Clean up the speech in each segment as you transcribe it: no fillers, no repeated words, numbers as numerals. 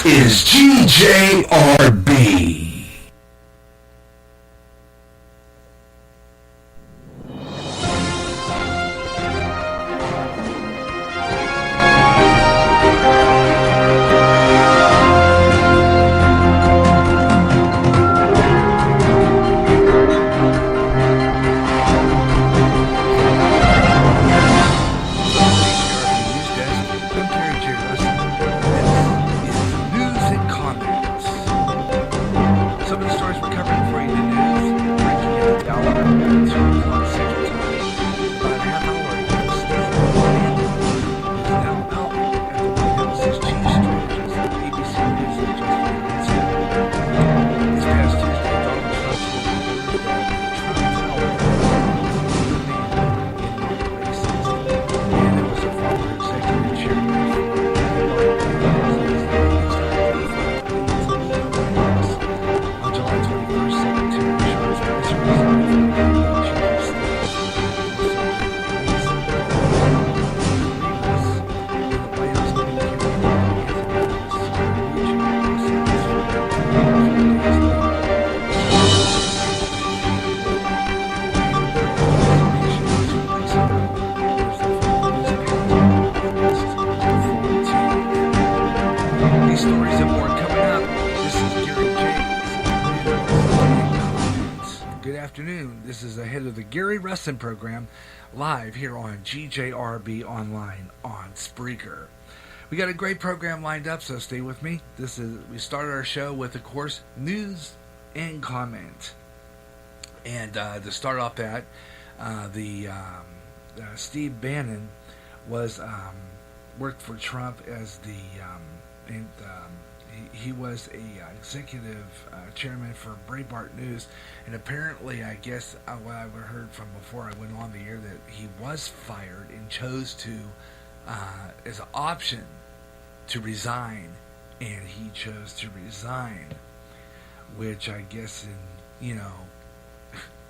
This is GJRB. This is ahead of the Gary Russen program, live here on GJRB Online on Spreaker. We got a great program lined up, so stay with me. We started our show with, of course, news and comment. And to start off that, Steve Bannon worked for Trump as he was a executive chairman for Breitbart News, and apparently, I guess what I've heard from before I went on the air, that he was fired and chose to, as an option, to resign, and he chose to resign, which I guess,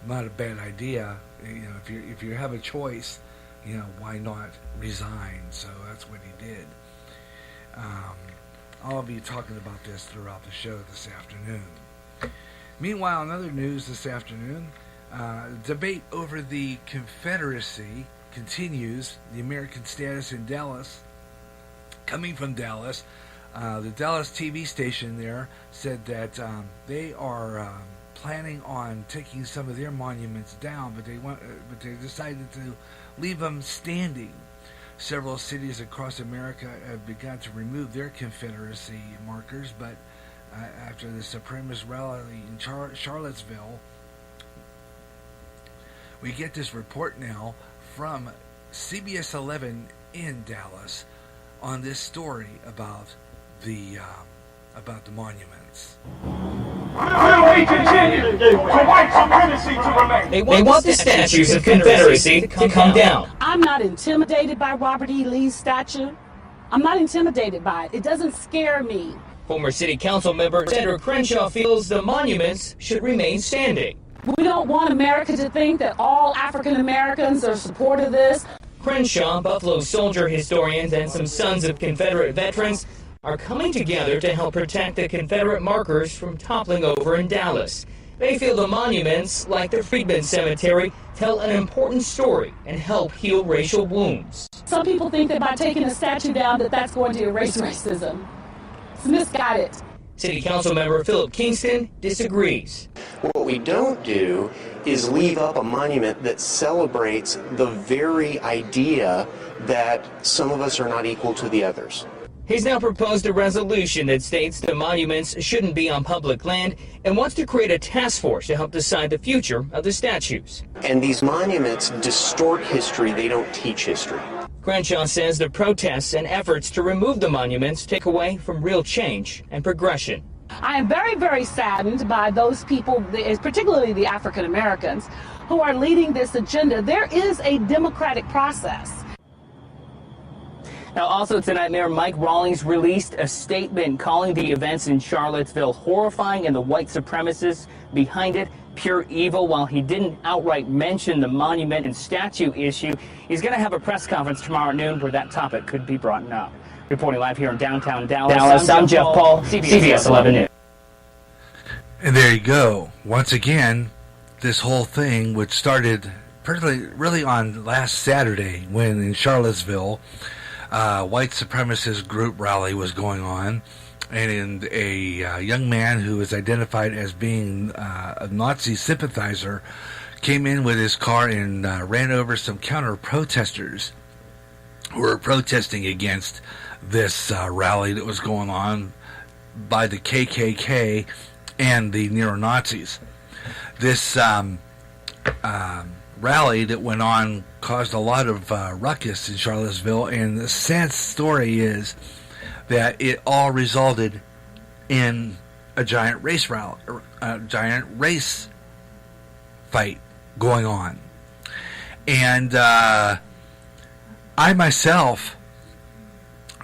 not a bad idea. If you have a choice, why not resign? So that's what he did. I'll be talking about this throughout the show this afternoon. Meanwhile, in other news this afternoon, debate over the Confederacy continues. The American status in Dallas. Coming from Dallas, the Dallas TV station there said that they are planning on taking some of their monuments down, but they decided to leave them standing. Several cities across America have begun to remove their Confederacy markers, but after the supremacist rally in Charlottesville, we get this report now from CBS 11 in Dallas on this story about the monuments. Will we continue for white supremacy to remain? They want the statues of Confederacy to come down. I'm not intimidated by Robert E. Lee's statue. I'm not intimidated by it. It doesn't scare me. Former City Council member Senator Crenshaw feels the monuments should remain standing. We don't want America to think that all African Americans are supportive of this. Crenshaw, Buffalo soldier historians, and some sons of Confederate veterans are coming together to help protect the Confederate markers from toppling over in Dallas. They feel the monuments, like the Freedmen Cemetery, tell an important story and help heal racial wounds. Some people think that by taking a statue down that's going to erase racism. It's misguided. City Council member Philip Kingston disagrees. What we don't do is leave up a monument that celebrates the very idea that some of us are not equal to the others. He's now proposed a resolution that states the monuments shouldn't be on public land and wants to create a task force to help decide the future of the statues. And these monuments distort history, they don't teach history. Crenshaw says the protests and efforts to remove the monuments take away from real change and progression. I am very, very saddened by those people, particularly the African Americans, who are leading this agenda. There is a democratic process. Now, also tonight, Mayor Mike Rawlings released a statement calling the events in Charlottesville horrifying and the white supremacists behind it pure evil. While he didn't outright mention the monument and statue issue, he's going to have a press conference tomorrow at noon where that topic could be brought up. Reporting live here in downtown Dallas, I'm Jeff Paul, CBS 11 News. And there you go. Once again, this whole thing, which started really on last Saturday when in Charlottesville, white supremacist group rally was going on, and a young man who was identified as being a Nazi sympathizer came in with his car and ran over some counter-protesters who were protesting against this rally that was going on by the KKK and the neo-Nazis. This rally that went on caused a lot of ruckus in Charlottesville, and the sad story is that it all resulted in a giant race fight going on. And I myself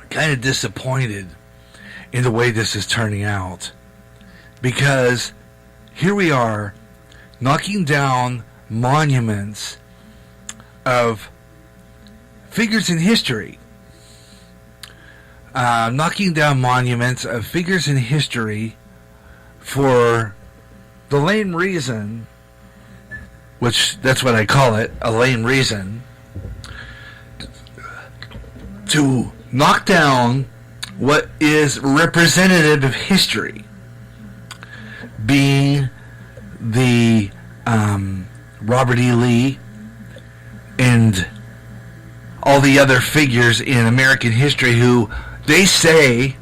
kind of disappointed in the way this is turning out, because here we are knocking down monuments of figures in history, knocking down monuments of figures in history for the lame reason, which that's what I call it, a lame reason, to knock down what is representative of history, being the Robert E. Lee and all the other figures in American history who they say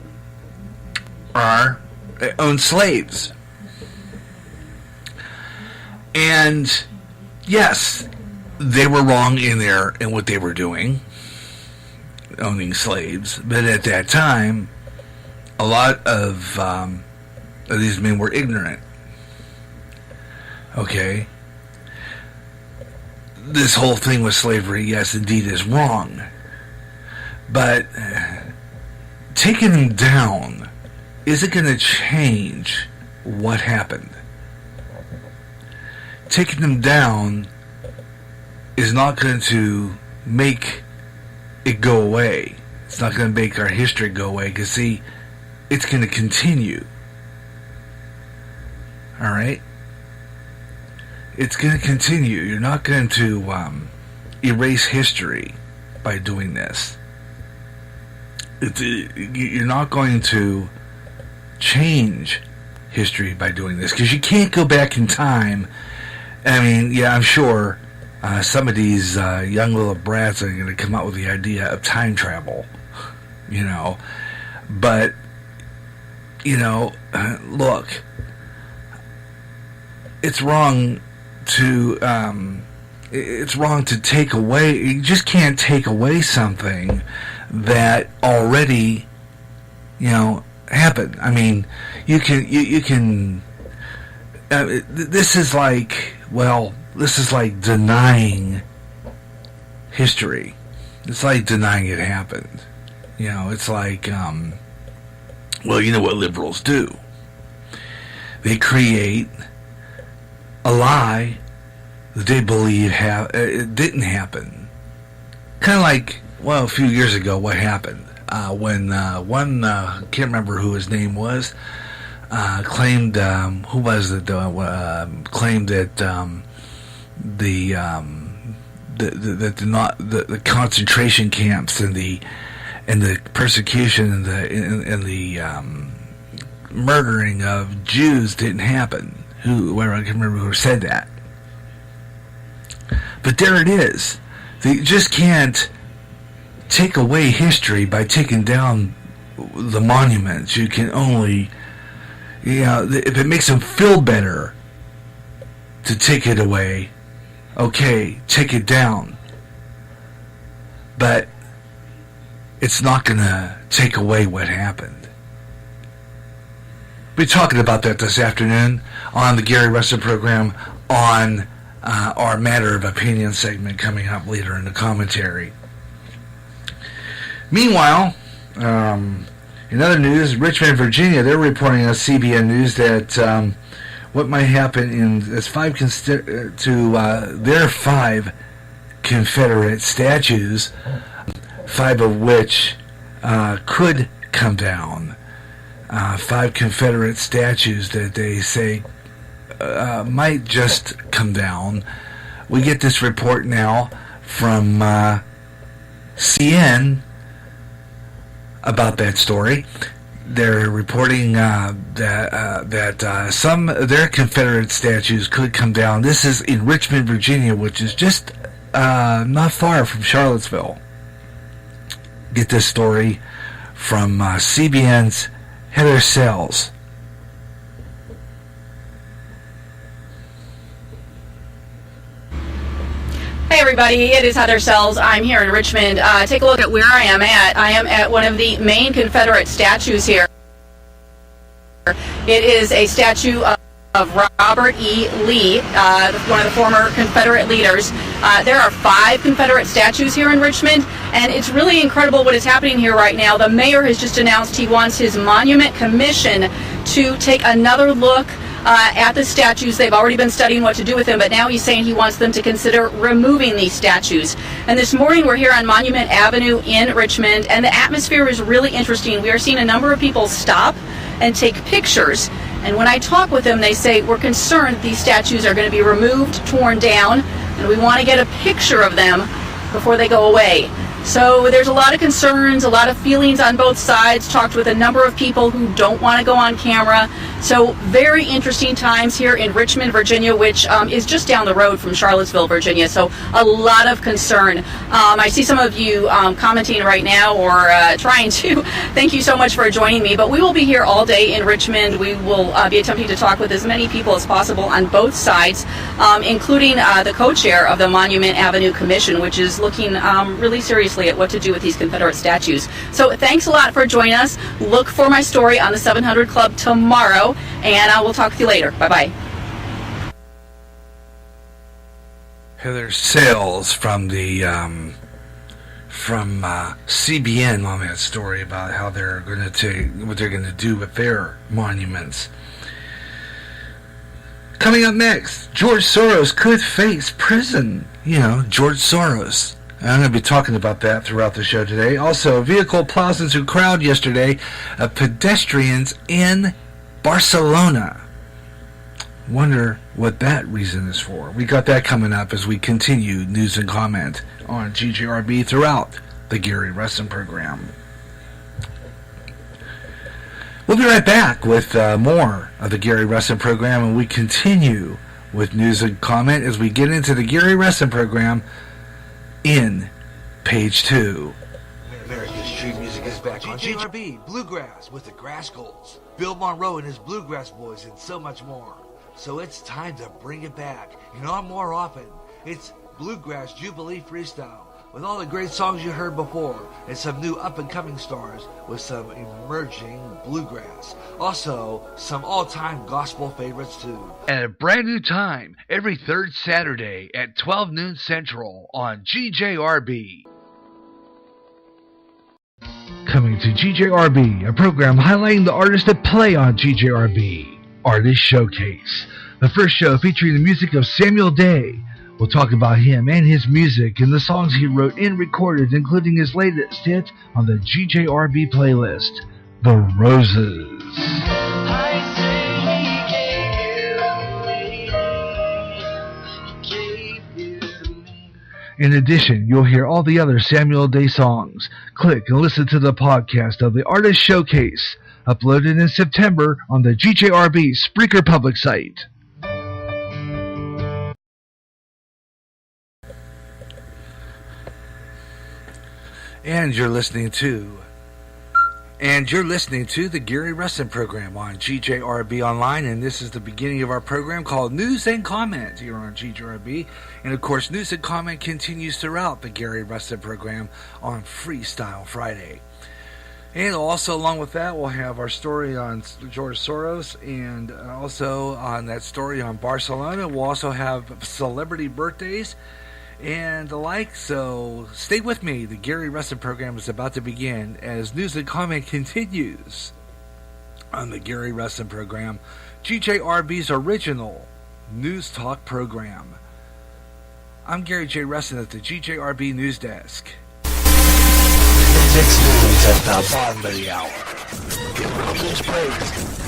owned slaves. And yes, they were wrong in what they were doing, owning slaves, but at that time a lot of these men were ignorant. Okay, this whole thing with slavery, yes, indeed, is wrong. But taking them down isn't going to change what happened. Taking them down is not going to make it go away. It's not going to make our history go away, because, see, it's going to continue. All right? It's going to continue. You're not going to erase history by doing this. You're not going to change history by doing this, because you can't go back in time. I mean, yeah, I'm sure some of these young little brats are going to come up with the idea of time travel, you know. But, you know, look, it's wrong to take away. You just can't take away something that already, you know, happened. I mean, you can this is like denying history. It's like denying it happened. You know, it's like, well, you know what liberals do? They create a lie that they believe it didn't happen. Kind of like, well, a few years ago, what happened when one can't remember who his name was, claimed who was it? Claimed that the concentration camps and the persecution and the murdering of Jews didn't happen. I can't remember who said that. But there it is. They just can't take away history by taking down the monuments. You can only, you know, if it makes them feel better to take it away, okay, take it down. But it's not going to take away what happened. We'll be talking about that this afternoon on the Gary Russen program on our Matter of Opinion segment coming up later in the commentary. Meanwhile, in other news, Richmond, Virginia, they're reporting on CBN News that what might happen in their 5 Confederate statues, 5 of which could come down. 5 Confederate statues that they say might just come down. We get this report now from CN about that story. They're reporting that some of their Confederate statues could come down. This is in Richmond, Virginia, which is just not far from Charlottesville. Get this story from CBN's Heather Sells. Hey everybody, it is Heather Sells. I'm here in Richmond. Take a look at where I am at. I am at one of the main Confederate statues here. It is a statue of Robert E. Lee, one of the former Confederate leaders. There are 5 Confederate statues here in Richmond, and it's really incredible what is happening here right now. The mayor has just announced he wants his Monument Commission to take another look at the statues. They've already been studying what to do with them, but now he's saying he wants them to consider removing these statues. And this morning we're here on Monument Avenue in Richmond, and the atmosphere is really interesting. We are seeing a number of people stop and take pictures. And when I talk with them, they say, we're concerned that these statues are going to be removed, torn down, and we want to get a picture of them before they go away. So there's a lot of concerns, a lot of feelings on both sides. Talked with a number of people who don't want to go on camera. So very interesting times here in Richmond, Virginia, which is just down the road from Charlottesville, Virginia. So a lot of concern. I see some of you commenting right now or trying to. Thank you so much for joining me. But we will be here all day in Richmond. We will be attempting to talk with as many people as possible on both sides, including the co-chair of the Monument Avenue Commission, which is looking really seriously at what to do with these Confederate statues. So thanks a lot for joining us. Look for my story on the 700 Club tomorrow, and I will talk with you later. Bye-bye. Heather Sells from the CBN on that story about how they're going to take what they're going to do with their monuments. Coming up next, George Soros could face prison. You know, George Soros. I'm going to be talking about that throughout the show today. Also, a vehicle plows into a crowd yesterday of pedestrians in Barcelona. Wonder what that reason is for. We got that coming up as we continue news and comment on GJRB throughout the Gary Russen program. We'll be right back with more of the Gary Russen program, and we continue with news and comment as we get into the Gary Russen program in page 2. America's street music is back on GJRB, Bluegrass with the Grass Goals, Bill Monroe and his Bluegrass Boys, and so much more. So it's time to bring it back, and on more often. It's Bluegrass Jubilee Freestyle, with all the great songs you heard before, and some new up-and-coming stars with some emerging bluegrass. Also, some all-time gospel favorites too. At a brand new time, every third Saturday at 12 noon Central on GJRB. Coming to GJRB, a program highlighting the artists that play on GJRB. Artist Showcase. The first show featuring the music of Samuel Day. We'll talk about him and his music and the songs he wrote and recorded, including his latest hit on the GJRB playlist, The Roses. In addition, you'll hear all the other Samuel Day songs. Click and listen to the podcast of the Artist Showcase, uploaded in September on the GJRB Spreaker public site. And you're listening to the Gary Russen program on GJRB Online, and this is the beginning of our program called News and Comment here on GJRB. And of course, News and Comment continues throughout the Gary Russen program on Freestyle Friday. And also, along with that, we'll have our story on George Soros, and also on that story on Barcelona. We'll also have celebrity birthdays and the like, so stay with me. The Gary Russen program is about to begin as News and Comment continues on the Gary Russen program, GJRB's original news talk program. I'm Gary J. Russen at the GJRB News Desk. 6 news at the bottom of the hour. Give a huge break.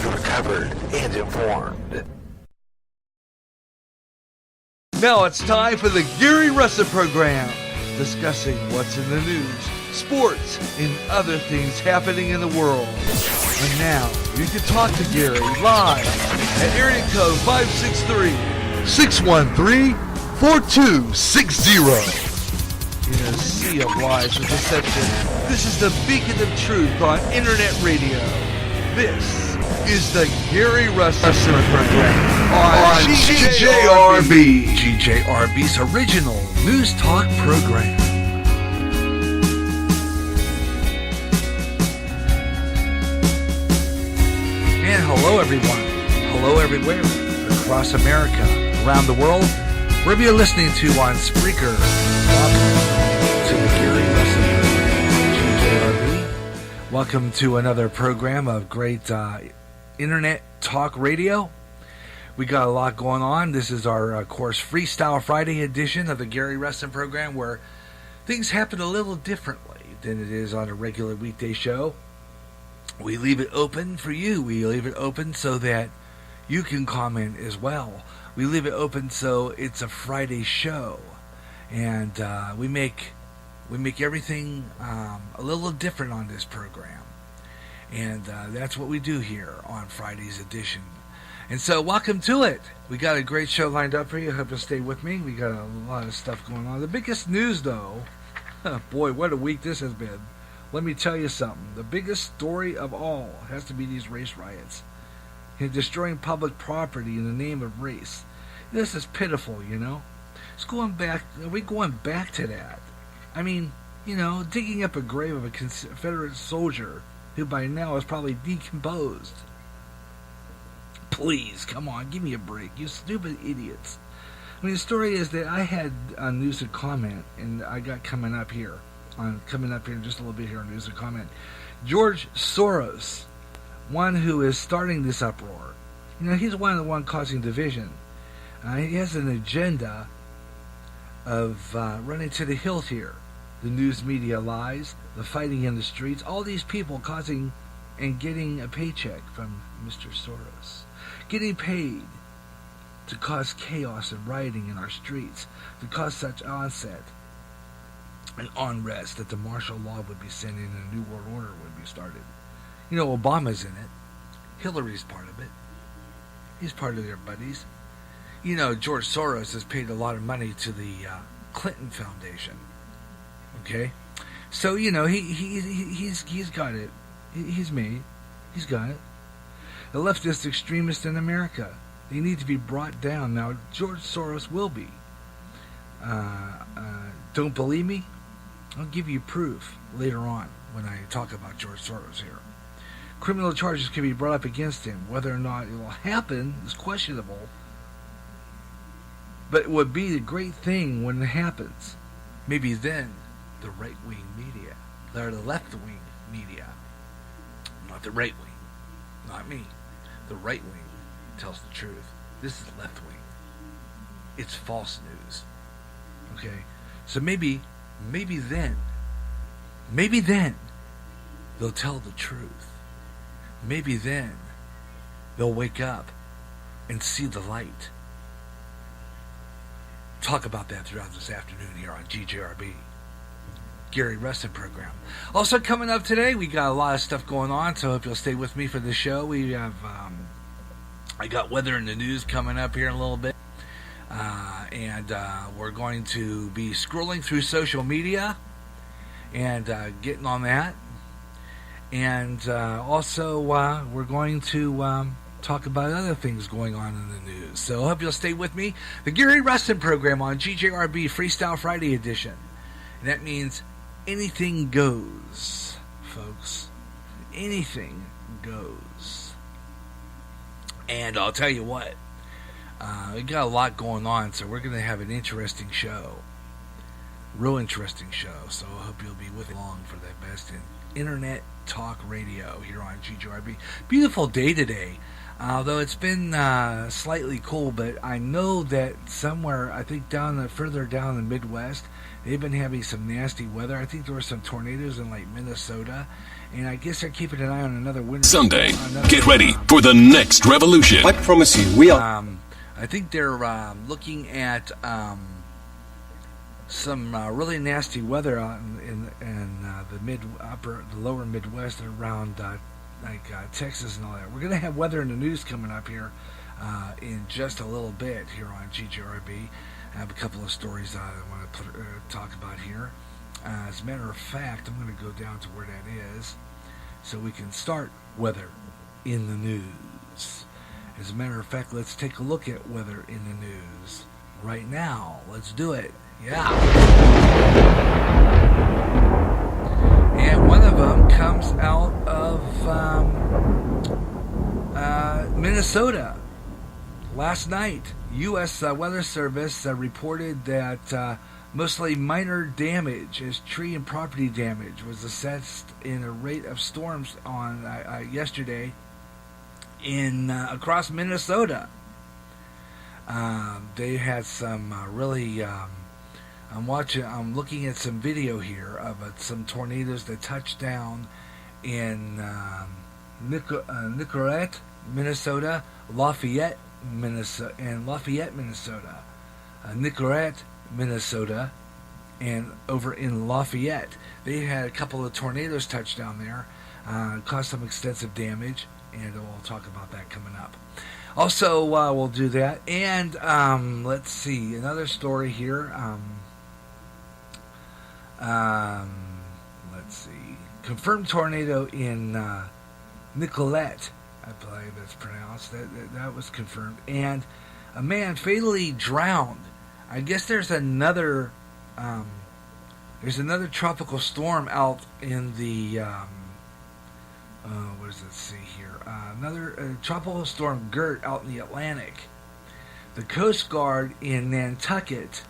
You're covered and informed. Now it's time for the Gary Russen program, discussing what's in the news, sports, and other things happening in the world. And now you can talk to Gary live at area code 563-613-4260. In a sea of lies and deception, this is the beacon of truth on internet radio. This is the Gary Russen program on GJRB. GJRB's original news talk program. And hello everyone. Hello everywhere. Across America, around the world, wherever you're listening to on Spreaker. Welcome to the Gary Russen GJRB. Welcome to another program of great internet talk radio. We got a lot going on. This is our, of course, Freestyle Friday edition of the Gary Russen program, where things happen a little differently than it is on a regular weekday show. We leave it open for you. We leave it open so that you can comment as well. We leave it open so it's a Friday show, and we make everything a little different on this program, and that's what we do here on Friday's edition. And so, welcome to it. We got a great show lined up for you. I hope you'll stay with me. We got a lot of stuff going on. The biggest news, though, boy, what a week this has been. Let me tell you something. The biggest story of all has to be these race riots. Destroying public property in the name of race. This is pitiful, you know. It's going back. Are we going back to that? I mean, you know, digging up a grave of a Confederate soldier who by now is probably decomposed. Please, come on, give me a break, you stupid idiots. I mean, the story is that I had a news and comment, and I got coming up here in just a little bit here on news and comment. George Soros, one who is starting this uproar. You know, he's the one causing division. He has an agenda of running to the hilt here. The news media lies, the fighting in the streets, all these people causing and getting a paycheck from Mr. Soros. Getting paid to cause chaos and rioting in our streets, to cause such onset and unrest that the martial law would be sent in and a new world order would be started. You know, Obama's in it. Hillary's part of it. He's part of their buddies. You know, George Soros has paid a lot of money to the Clinton Foundation. Okay? So, you know, he's got it. He's made. He's got it. The leftist extremists in America, they need to be brought down. Now, George Soros will be. Don't believe me? I'll give you proof later on when I talk about George Soros here. Criminal charges can be brought up against him. Whether or not it will happen is questionable. But it would be a great thing when it happens. Maybe then the right-wing media, or the left-wing media, not the right-wing, not me, the right-wing tells the truth. This is left-wing. It's false news. Okay? So maybe then they'll tell the truth. Maybe then they'll wake up and see the light. Talk about that throughout this afternoon here on GJRB, Gary Russen program. Also coming up today, we got a lot of stuff going on, so I hope you'll stay with me for the show. We have, I got weather in the news coming up here in a little bit, and we're going to be scrolling through social media and getting on that. And also, we're going to talk about other things going on in the news. So I hope you'll stay with me. The Gary Russen program on GJRB Freestyle Friday edition. And that means anything goes, folks. Anything goes. And I'll tell you what, we got a lot going on, so we're going to have an interesting show. real interesting show. So I hope you'll be with along for the best in internet talk radio here on GJRB. Beautiful day today. Although it's been slightly cool, but I know that somewhere, I think further down in the Midwest, they've been having some nasty weather. I think there were some tornadoes in like Minnesota, and I guess they're keeping an eye on another winter. Sunday, get ready for the next revolution. I promise you, we are. I think they're looking at some really nasty weather out in the lower Midwest around Texas and all that. We're going to have weather in the news coming up here in just a little bit here on GJRB. I have a couple of stories I want to talk about here. As a matter of fact, I'm going to go down to where that is so we can start weather in the news. As a matter of fact, let's take a look at weather in the news right now. Let's do it. Yeah. And one of them comes out of Minnesota. Last night, U.S. Weather Service reported that mostly minor damage, as tree and property damage, was assessed in a rate of storms on yesterday in across Minnesota. They had some really. I'm looking at some video here of some tornadoes that touched down in Nicorette, Minnesota, Lafayette, Minnesota, Nicorette, Minnesota, and over in Lafayette. They had a couple of tornadoes touch down there, caused some extensive damage, and we'll talk about that coming up. Also, we'll do that. And let's see, another story here. Let's see. Confirmed tornado in Nicolette, I believe that's pronounced. That was confirmed. And a man fatally drowned. I guess there's another tropical storm out in the what does it say here? Another tropical storm Gert out in the Atlantic. The Coast Guard in Nantucket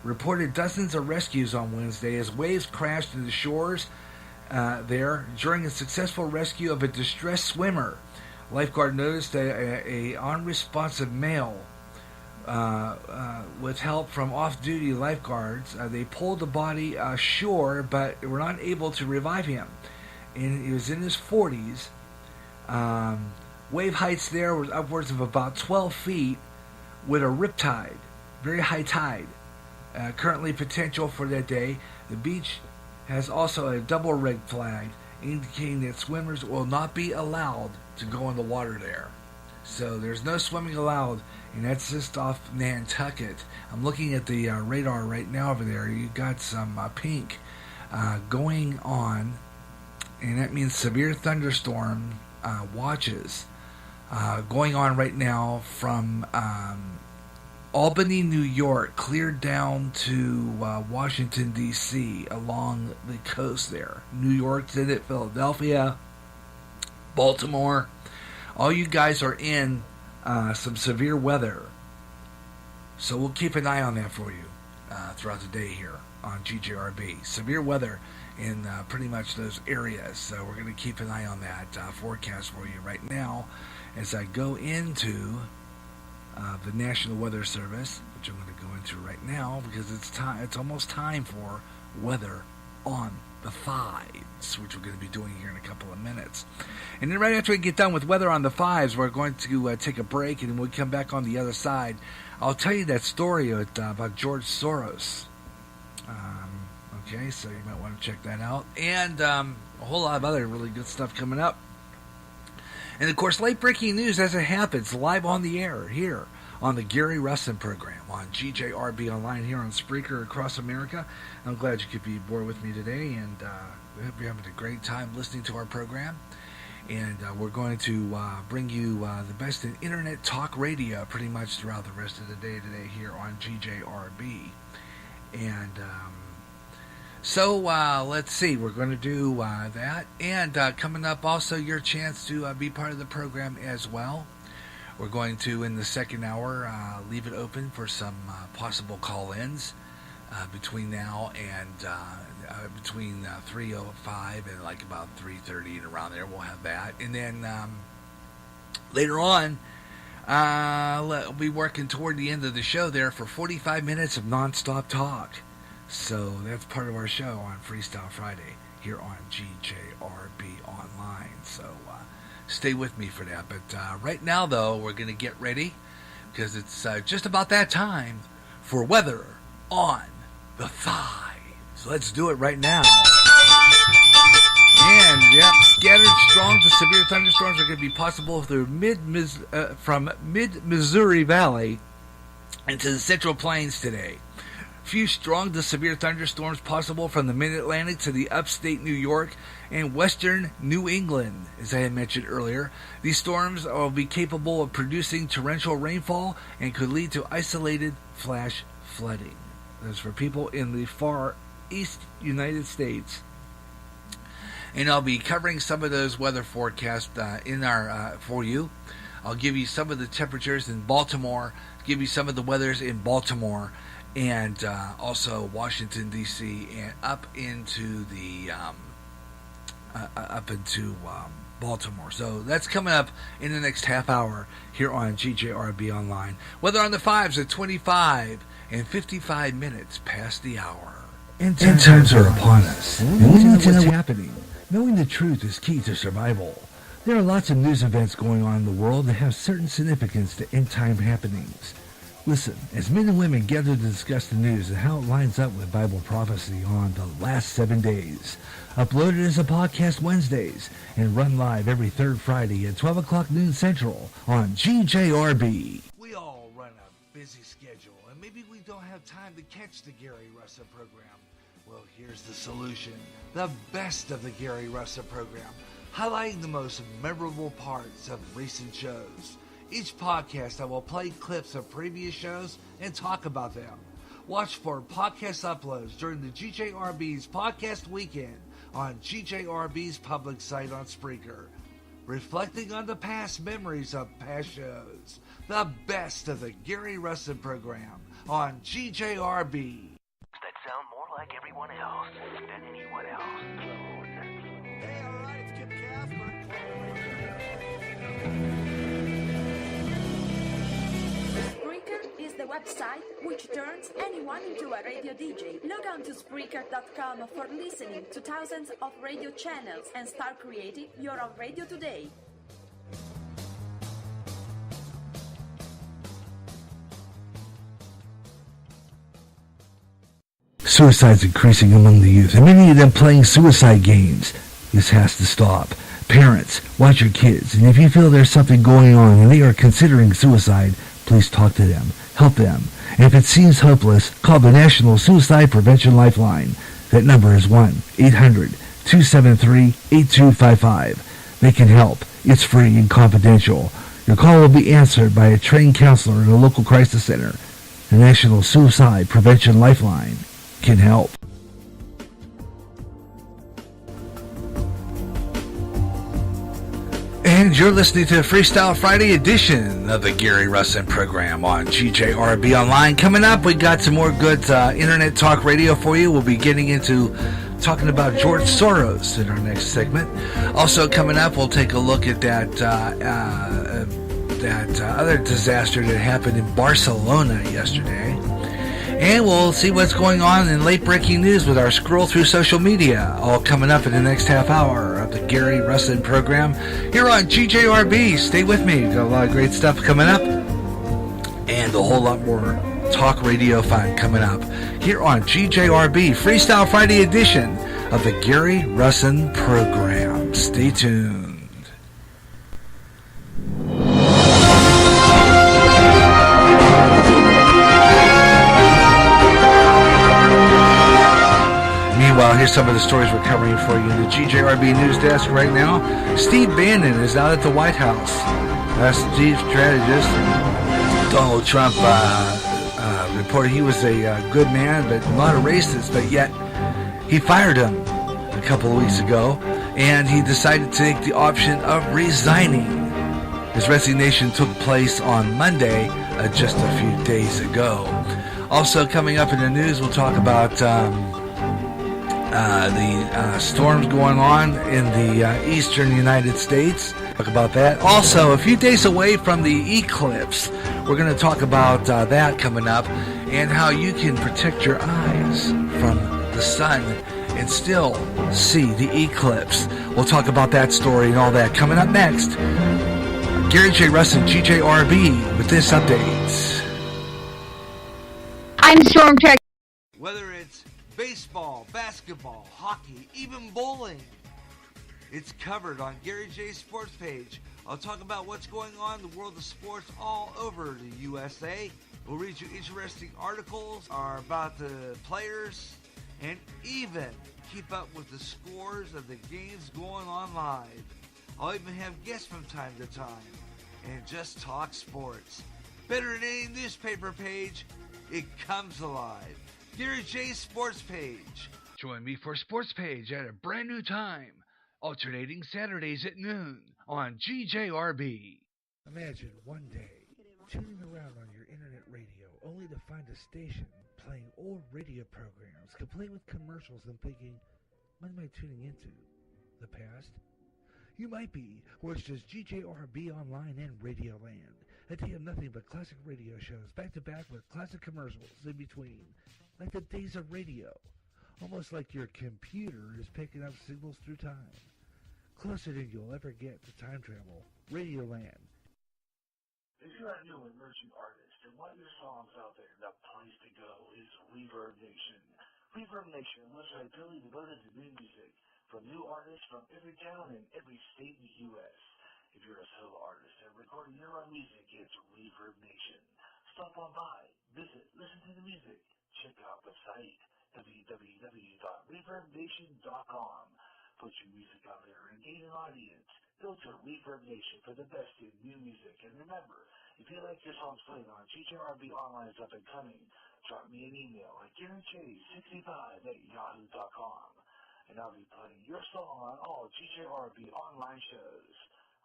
reported dozens of rescues on Wednesday as waves crashed into the shores there during a successful rescue of a distressed swimmer. Lifeguard noticed a unresponsive male with help from off-duty lifeguards. They pulled the body ashore, but were not able to revive him. And he was in his 40s. Wave heights there was upwards of about 12 feet with a riptide, very high tide. Currently potential for that day. The beach has also a double red flag indicating that swimmers will not be allowed to go in the water there. So there's no swimming allowed, and that's just off Nantucket. I'm looking at the radar right now over there. You got some pink going on, and that means severe thunderstorm watches going on right now from Albany, New York, cleared down to Washington, D.C., along the coast there. New York did it, Philadelphia, Baltimore. All you guys are in some severe weather. So we'll keep an eye on that for you throughout the day here on GJRB. Severe weather in pretty much those areas. So we're going to keep an eye on that forecast for you right now as I go into the National Weather Service, which I'm going to go into right now because it's almost time for weather on the fives, which we're going to be doing here in a couple of minutes. And then right after we get done with weather on the fives, we're going to take a break, and when we come back on the other side, I'll tell you that story about George Soros. Okay, so you might want to check that out. And a whole lot of other really good stuff coming up. And, of course, late-breaking news as it happens, live on the air here on the Gary Russen program on GJRB Online here on Spreaker across America. I'm glad you could be aboard with me today, and I hope you're having a great time listening to our program. And we're going to bring you the best in Internet talk radio pretty much throughout the rest of the day today here on GJRB. And so let's see, we're going to do that. And coming up also your chance to be part of the program as well. We're going to, in the second hour, leave it open for some possible call-ins. between now and between 3:05 and like about 3:30 and around there. We'll have that. And then later on, we'll be working toward the end of the show there for 45 minutes of nonstop talk. So that's part of our show on Freestyle Friday here on GJRB Online. So stay with me for that. But right now, though, we're going to get ready because it's just about that time for weather on the thigh. So let's do it right now. And, yep, scattered strong to severe thunderstorms are going to be possible through from mid-Missouri Valley into the Central Plains today. Few strong to severe thunderstorms possible from the mid-Atlantic to the upstate New York and western New England, as I had mentioned earlier. These storms will be capable of producing torrential rainfall and could lead to isolated flash flooding. That's for people in the far east United States. And I'll be covering some of those weather forecasts in our for you. I'll give you some of the temperatures in Baltimore, give you some of the weathers in Baltimore, and also Washington D.C. and up into Baltimore. So that's coming up in the next half hour here on GJRB Online. Weather on the fives at 25 and 55 minutes past the hour. End times are upon us, and we need to know what's happening. Knowing the truth is key to survival. There are lots of news events going on in the world that have certain significance to end-time happenings. Listen, as men and women gather to discuss the news and how it lines up with Bible prophecy on the last 7 days. Uploaded as a podcast Wednesdays and run live every third Friday at 12 o'clock noon Central on GJRB. We all run a busy schedule, and maybe we don't have time to catch the Gary Russen program. Well, here's the solution. The best of the Gary Russen program, highlighting the most memorable parts of recent shows. Each podcast I will play clips of previous shows and talk about them. Watch for podcast uploads during the GJRB's podcast weekend on GJRB's public site on Spreaker. Reflecting on the past memories of past shows. The best of the Gary Russen program on GJRB. That sound more like everyone else than anyone else. Hey, alright, it's Kip Casper. Spreaker is the website which turns anyone into a radio DJ. Log on to Spreaker.com for listening to thousands of radio channels and start creating your own radio today. Suicide's increasing among the youth, and many of them playing suicide games. This has to stop. Parents, watch your kids, and if you feel there's something going on and they are considering suicide, please talk to them, help them. And if it seems hopeless, call the National Suicide Prevention Lifeline. That number is 1-800-273-8255. They can help. It's free and confidential. Your call will be answered by a trained counselor in a local crisis center. The National Suicide Prevention Lifeline can help. And you're listening to the Freestyle Friday edition of the Gary Russen program on GJRB Online. Coming up, we got some more good internet talk radio for you. We'll be getting into talking about George Soros in our next segment. Also coming up, we'll take a look at that other disaster that happened in Barcelona yesterday. And we'll see what's going on in late-breaking news with our scroll through social media. All coming up in the next half hour of the Gary Russen program here on GJRB. Stay with me. Got a lot of great stuff coming up. And a whole lot more talk radio fun coming up here on GJRB Freestyle Friday edition of the Gary Russen program. Stay tuned. Meanwhile, here's some of the stories we're covering for you in the GJRB News Desk right now. Steve Bannon is out at the White House. Chief strategist Donald Trump reported he was a good man, but not a racist, but yet he fired him a couple of weeks ago, and he decided to take the option of resigning. His resignation took place on Monday, just a few days ago. Also coming up in the news, we'll talk about the storms going on in the eastern United States. Talk about that. Also, a few days away from the eclipse, we're going to talk about that coming up and how you can protect your eyes from the sun and still see the eclipse. We'll talk about that story and all that coming up next. Gary J. Russen, GJRB, with this update. I'm Storm Tech. Whether it's baseball, basketball, hockey, even bowling, it's covered on Gary J's sports page. I'll talk about what's going on in the world of sports all over the USA. We'll read you interesting articles about the players and even keep up with the scores of the games going on live. I'll even have guests from time to time and just talk sports. Better than any newspaper page, it comes alive. Gary J's sports page. Join me for sports page at a brand new time, alternating Saturdays at noon on GJRB. Imagine one day tuning around on your internet radio only to find a station playing old radio programs complete with commercials and thinking, what am I tuning into? The past? You might be, or it's just GJRB Online and Radioland. A day of nothing but classic radio shows back to back with classic commercials in between. Like the days of radio. Almost like your computer is picking up signals through time. Closer than you'll ever get to time travel. Radioland. If you're a new emerging artist and want your songs out there, the place to go is Reverb Nation. Reverb Nation, a website totally devoted to new music from new artists from every town and every state in the U.S. If you're a solo artist and recording your own music, it's Reverb Nation. Stop on by, visit, listen to the music. Check out the site, www.reverbnation.com. Put your music out there and gain an audience. Go to Reverb Nation for the best in new music. And remember, if you like your songs played on GJRB Online's Up and Coming, drop me an email at GaryJ65@yahoo.com. And I'll be playing your song on all GJRB Online shows.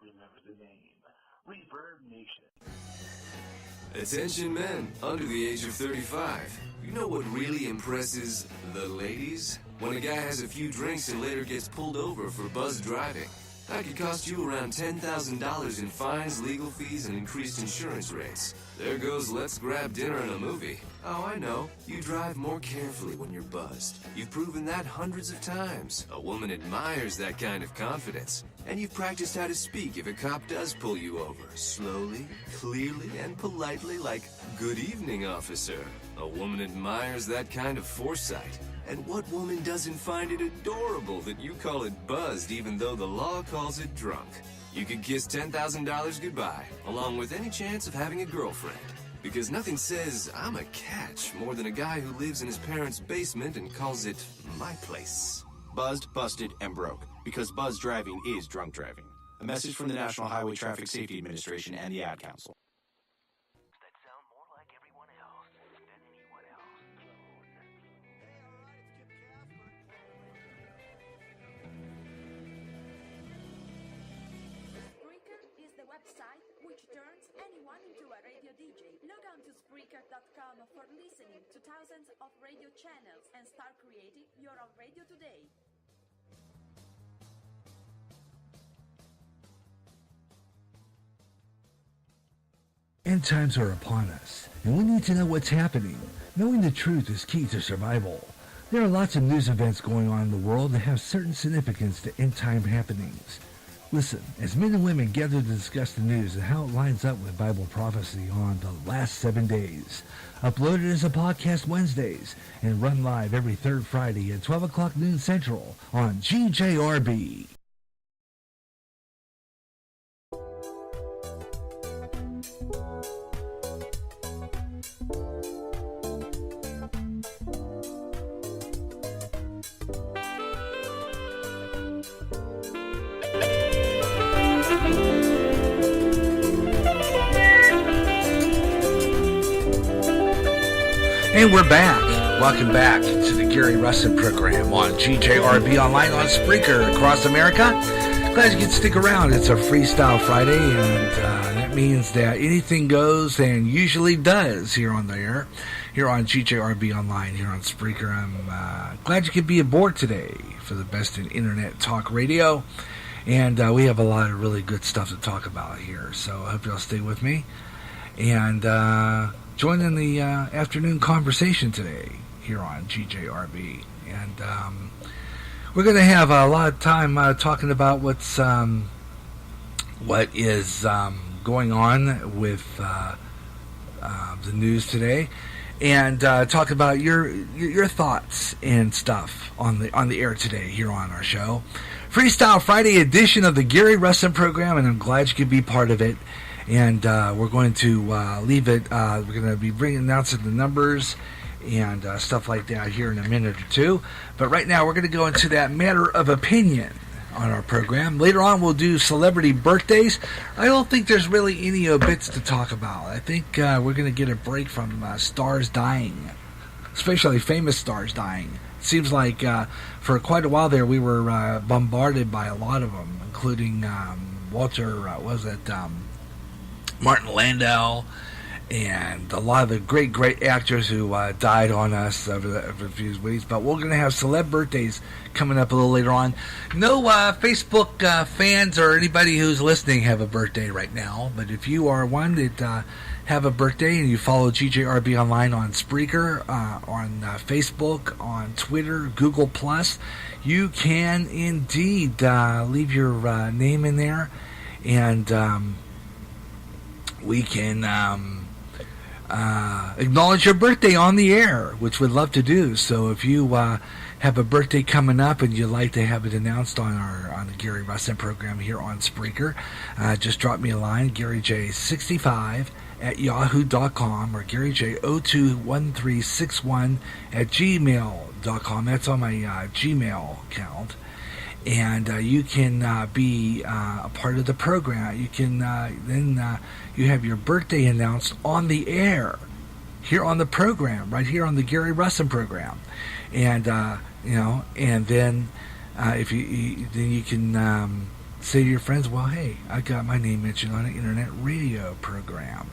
Remember the name, Reverb Nation. Attention men under the age of 35. You know what really impresses the ladies? When a guy has a few drinks and later gets pulled over for buzz driving. That could cost you around $10,000 in fines, legal fees, and increased insurance rates. There goes let's grab dinner and a movie. Oh, I know. You drive more carefully when you're buzzed. You've proven that hundreds of times. A woman admires that kind of confidence. And you've practiced how to speak if a cop does pull you over. Slowly, clearly, and politely like, "Good evening, officer." A woman admires that kind of foresight. And what woman doesn't find it adorable that you call it buzzed even though the law calls it drunk? You could kiss $10,000 goodbye, along with any chance of having a girlfriend. Because nothing says, I'm a catch, more than a guy who lives in his parents' basement and calls it my place. Buzzed, busted, and broke. Because buzz driving is drunk driving. A message from the National Highway Traffic Safety Administration and the Ad Council. Website which turns anyone into a radio DJ. Log on to Spreaker.com for listening to thousands of radio channels and start creating your own radio today. End times are upon us, and we need to know what's happening. Knowing the truth is key to survival. There are lots of news events going on in the world that have certain significance to end time happenings. Listen, as men and women gather to discuss the news and how it lines up with Bible prophecy on the last 7 days. Uploaded as a podcast Wednesdays and run live every third Friday at 12 o'clock noon Central on GJRB. And we're back. Welcome back to the Gary Russen program on GJRB Online on Spreaker across America. Glad you can stick around. It's a Freestyle Friday, and that means that anything goes and usually does here on the air. here on GJRB Online, here on Spreaker. I'm glad you could be aboard today for the best in internet talk radio. And we have a lot of really good stuff to talk about here. So I hope you'll stay with me and join in the afternoon conversation today here on GJRB. And we're going to have a lot of time talking about what is going on with the news today, and talk about your thoughts and stuff on the air today here on our show. Freestyle Friday edition of the Gary Russen program, and I'm glad you could be part of it. And we're going to leave it. We're going to be announcing the numbers and stuff like that here in a minute or two. But right now, we're going to go into that matter of opinion on our program. Later on, we'll do celebrity birthdays. I don't think there's really any obits to talk about. I think we're going to get a break from stars dying, especially famous stars dying. It seems like for quite a while there, we were bombarded by a lot of them, including Martin Landau, and a lot of the great actors who died on us over a few weeks. But we're going to have celeb birthdays coming up a little later on. No Facebook fans or anybody who's listening have a birthday right now. But if you are one that have a birthday and you follow GJRB Online on Spreaker, on Facebook, on Twitter, Google+, you can indeed leave your name in there. And we can acknowledge your birthday on the air, which we'd love to do. So if you have a birthday coming up and you'd like to have it announced on the Gary Russen program here on Spreaker, just drop me a line, GaryJ65 at yahoo.com or GaryJ021361 at gmail.com. That's on my Gmail account. And you can be a part of the program. You can then you have your birthday announced on the air here on the program, right here on the Gary Russen program. And and then if you can say to your friends, well, hey, I got my name mentioned on an internet radio program.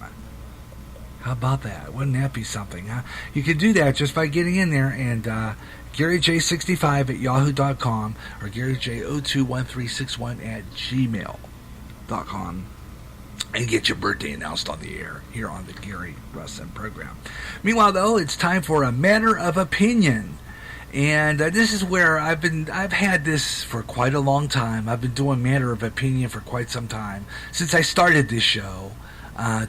How about that? Wouldn't that be something? Huh? You can do that just by getting in there and GaryJ65 at yahoo.com or GaryJ021361 at gmail.com and get your birthday announced on the air here on the Gary Russen program. Meanwhile, though, it's time for a matter of opinion. And this is where I've had this for quite a long time. I've been doing matter of opinion for quite some time, since I started this show.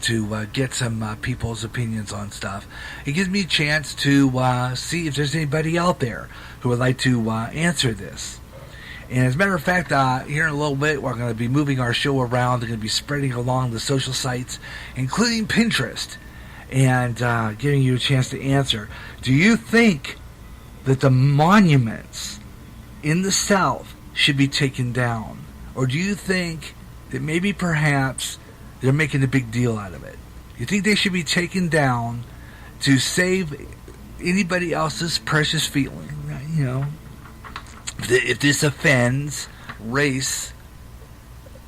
To get some people's opinions on stuff. It gives me a chance to see if there's anybody out there who would like to answer this. And as a matter of fact, here in a little bit, we're going to be moving our show around. We're going to be spreading along the social sites, including Pinterest, and giving you a chance to answer. Do you think that the monuments in the South should be taken down? Or do you think that maybe perhaps they're making a big deal out of it? You think they should be taken down to save anybody else's precious feeling? You know, if this offends race,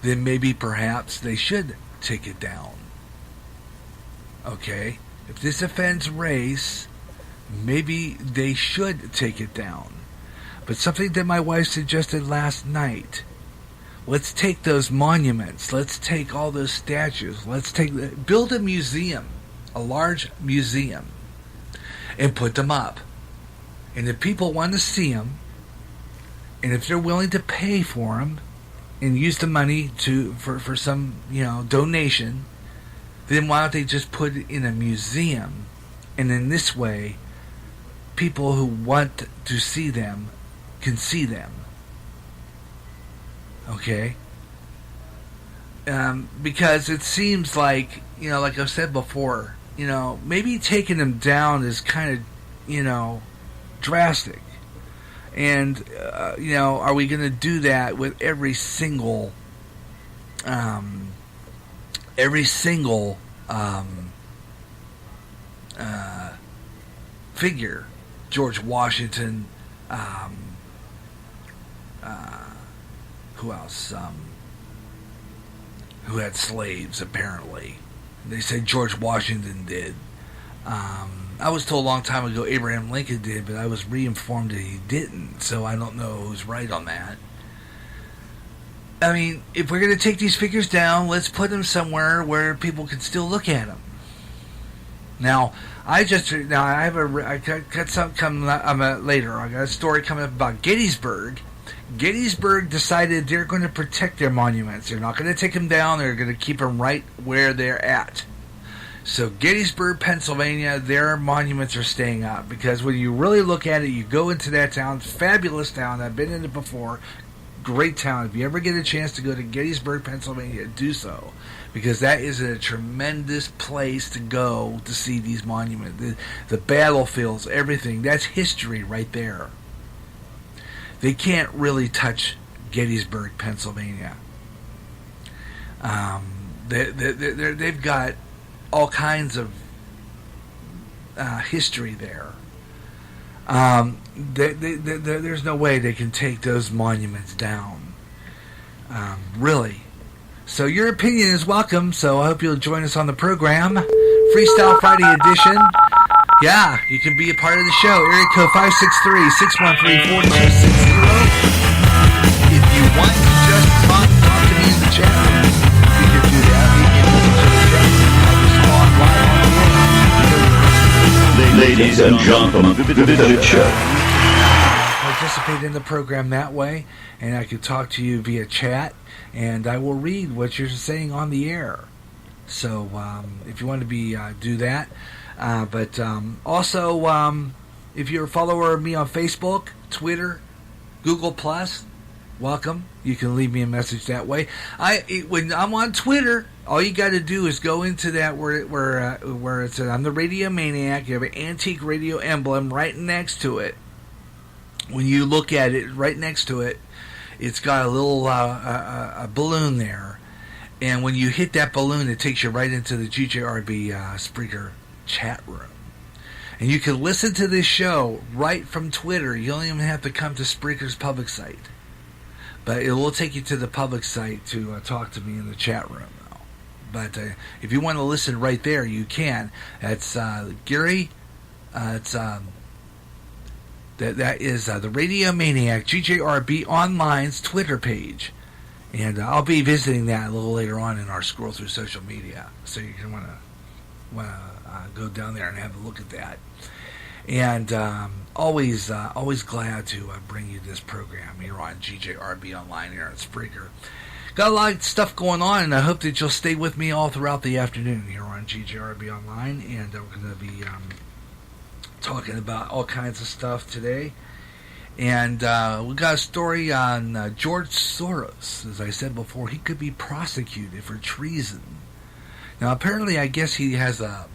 then maybe perhaps they should take it down. Okay? If this offends race, maybe they should take it down. But something that my wife suggested last night, let's take those monuments. Let's take all those statues. Build a museum, a large museum, and put them up. And if people want to see them, and if they're willing to pay for them, and use the money for some donation, then why don't they just put it in a museum? And in this way, people who want to see them can see them. Okay? Because it seems like, like I've said before, maybe taking them down is kind of, drastic. And, are we going to do that with every single figure? George Washington, who else? Who had slaves, apparently. They said George Washington did. I was told a long time ago Abraham Lincoln did, but I was reinformed that he didn't, so I don't know who's right on that. I mean, if we're going to take these figures down, let's put them somewhere where people can still look at them. Now, I got something coming up later. I got a story coming up about Gettysburg. Gettysburg decided they're going to protect their monuments. They're not going to take them down. They're going to keep them right where they're at. So Gettysburg, Pennsylvania, their monuments are staying up, because when you really look at it, you go into that town, fabulous town. I've been in it before. Great town. If you ever get a chance to go to Gettysburg, Pennsylvania, do so, because that is a tremendous place to go to see these monuments, the battlefields, everything. That's history right there. They can't really touch Gettysburg, Pennsylvania. They've got all kinds of history there. There's no way they can take those monuments down. Really. So your opinion is welcome, so I hope you'll join us on the program. Freestyle Friday edition. Yeah, you can be a part of the show. Area code 563-613-4260. If you want to just talk to me in the chat room, you can do that. You can listen to the chat room. I'll respond live on the air. Ladies and gentlemen, the show. Participate in the program that way, and I can talk to you via chat, and I will read what you're saying on the air. So if you want to do that. But also, if you're a follower of me on Facebook, Twitter, Google+, welcome. You can leave me a message that way. When I'm on Twitter, all you got to do is go into that where it says I'm the Radio Maniac. You have an antique radio emblem right next to it. When you look at it, right next to it, it's got a little a balloon there. And when you hit that balloon, it takes you right into the GJRB Spreaker chat room. And you can listen to this show right from Twitter. You don't even have to come to Spreaker's public site. But it will take you to the public site to talk to me in the chat room. But if you want to listen right there, you can. That's Gary. That is the Radio Maniac GJRB Online's Twitter page. And I'll be visiting that a little later on in our scroll through social media. So you can want to go down there and have a look at that. And always glad to bring you this program here on GJRB Online here at Spreaker. Got a lot of stuff going on, and I hope that you'll stay with me all throughout the afternoon here on GJRB Online. And we're going to be talking about all kinds of stuff today. And we got a story on George Soros. As I said before, he could be prosecuted for treason. Now, apparently, I guess he has I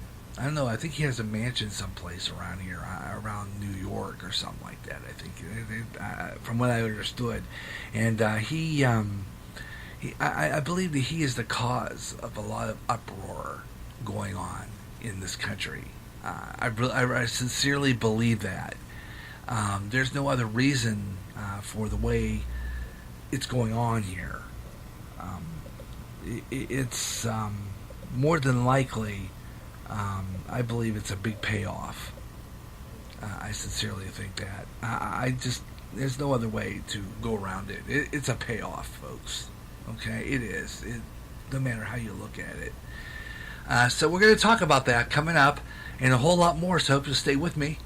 think he has a mansion someplace around here, around New York or something like that, I think, from what I understood. And I believe that he is the cause of a lot of uproar going on in this country. I sincerely believe that. There's no other reason for the way it's going on here. It's more than likely, I believe it's a big payoff. I sincerely think that. There's no other way to go around it. It's a payoff, folks. Okay, it is. No matter how you look at it. So we're going to talk about that coming up and a whole lot more, so I hope you'll stay with me.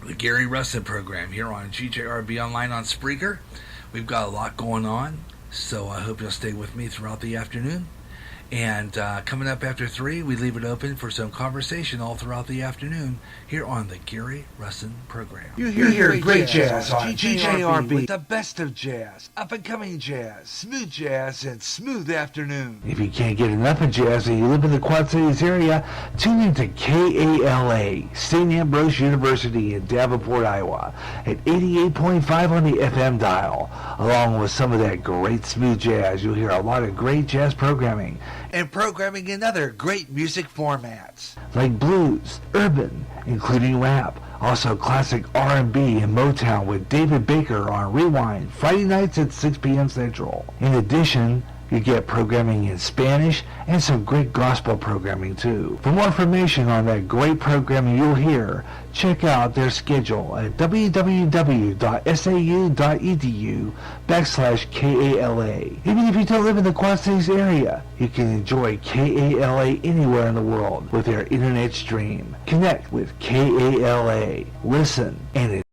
The Gary Russen program here on GJRB Online on Spreaker. We've got a lot going on, so I hope you'll stay with me throughout the afternoon. And coming up after 3, we leave it open for some conversation all throughout the afternoon here on the Gary Russen program. You hear great jazz on GJRB. The best of jazz, up-and-coming jazz, and smooth afternoon. If you can't get enough of jazz and you live in the Quad Cities area, tune in to KALA, St. Ambrose University in Davenport, Iowa, at 88.5 on the FM dial. Along with some of that great smooth jazz, you'll hear a lot of great jazz programming. And programming in other great music formats. Like blues, urban, including rap. Also classic R&B and Motown with David Baker on Rewind, Friday nights at 6 p.m. Central. In addition, You get programming in Spanish and some great gospel programming too. For more information on that great programming you'll hear, check out their schedule at www.sau.edu/KALA. Even if you don't live in the Quad Cities area, you can enjoy KALA anywhere in the world with their internet stream. Connect with KALA. Listen and